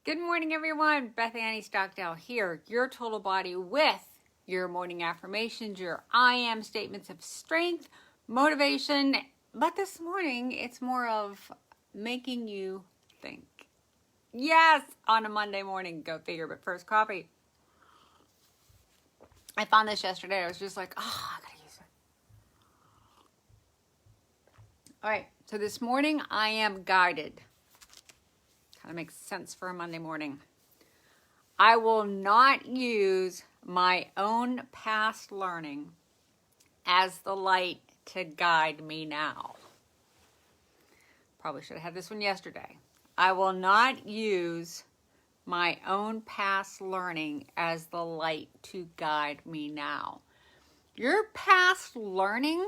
Good morning, everyone. Beth Annie Stockdale here, your total body with your morning affirmations, your I am statements of strength, motivation. But this morning, it's more of making you think. Yes, on a Monday morning, go figure, but first coffee. I found this yesterday. I was just like, I gotta use it. All right, so this morning I am guided. Kind of makes sense for a Monday morning. I will not use my own past learning as the light to guide me now. Probably should have had this one yesterday. I will not use my own past learning as the light to guide me now. Your past learning,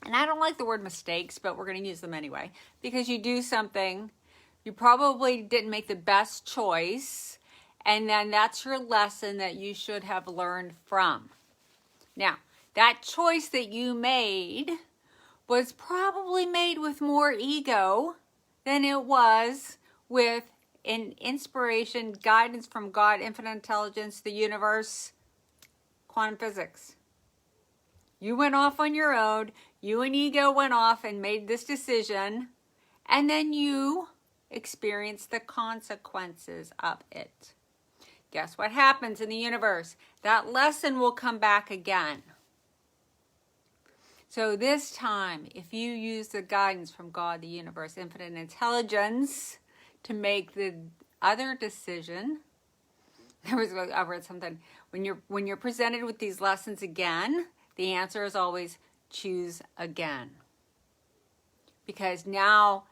and I don't like the word mistakes, but we're going to use them anyway, because you do something, you probably didn't make the best choice, and then that's your lesson that you should have learned from. Now, that choice that you made was probably made with more ego than it was with an inspiration, guidance from God, infinite intelligence, the universe, quantum physics. You went off on your own, you and ego went off and made this decision, and then you experience the consequences of it. Guess what happens in the universe? That lesson will come back again. So this time, if you use the guidance from God, the universe, infinite intelligence to make the other decision, I read something, when you're presented with these lessons again, the answer is always choose again. Because now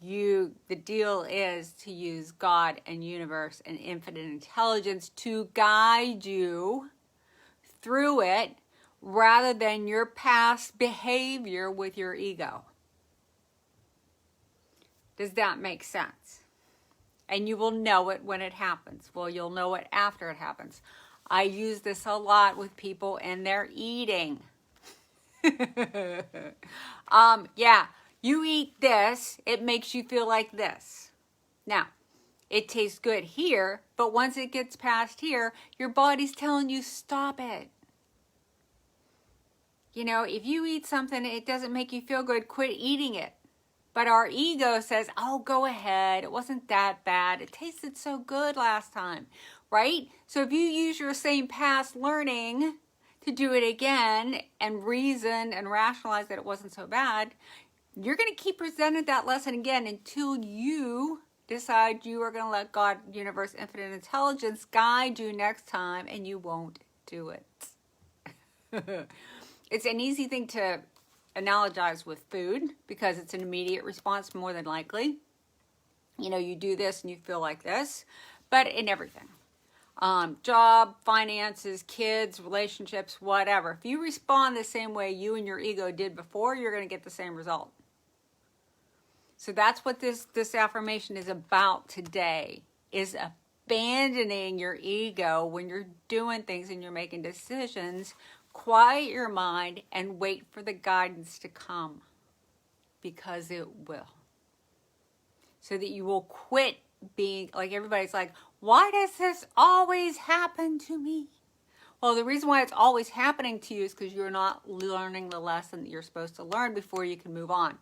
the deal is to use God and universe and infinite intelligence to guide you through it rather than your past behavior with your ego. Does that make sense? And you will know it when it happens. Well, you'll know it after it happens. I use this a lot with people and their eating. You eat this, it makes you feel like this. Now, it tastes good here, but once it gets past here, your body's telling you, stop it. You know, if you eat something, it doesn't make you feel good, quit eating it. But our ego says, oh, go ahead. It wasn't that bad. It tasted so good last time, right? So if you use your same past learning to do it again and reason and rationalize that it wasn't so bad, you're going to keep presenting that lesson again until you decide you are going to let God, universe, infinite intelligence guide you next time, and you won't do it. It's an easy thing to analogize with food because it's an immediate response more than likely. You know, you do this and you feel like this, but in everything. Job, finances, kids, relationships, whatever. If you respond the same way you and your ego did before, you're going to get the same result. So that's what this affirmation is about today, is abandoning your ego when you're doing things and you're making decisions. Quiet your mind and wait for the guidance to come, because it will. So that you will quit being like everybody's like, why does this always happen to me? Well, the reason why it's always happening to you is because you're not learning the lesson that you're supposed to learn before you can move on.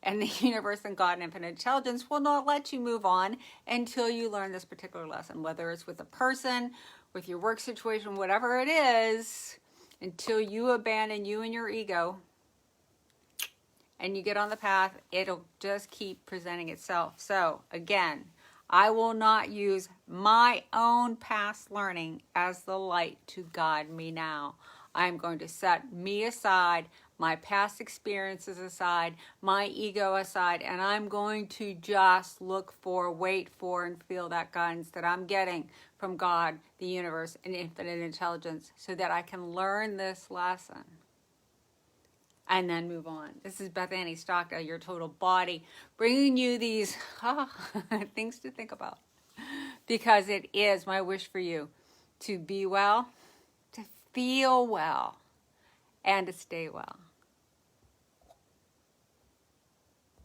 And the universe and God and infinite intelligence will not let you move on until you learn this particular lesson, whether it's with a person, with your work situation, whatever it is, until you abandon you and your ego and you get on the path, it'll just keep presenting itself. So again, I will not use my own past learning as the light to guide me now. I'm going to set me aside, my past experiences aside, my ego aside, and I'm going to just look for, wait for, and feel that guidance that I'm getting from God, the universe, and infinite intelligence so that I can learn this lesson and then move on. This is Beth Annie Stockdale, your total body, bringing you these things to think about, because it is my wish for you to be well, to feel well, and to stay well.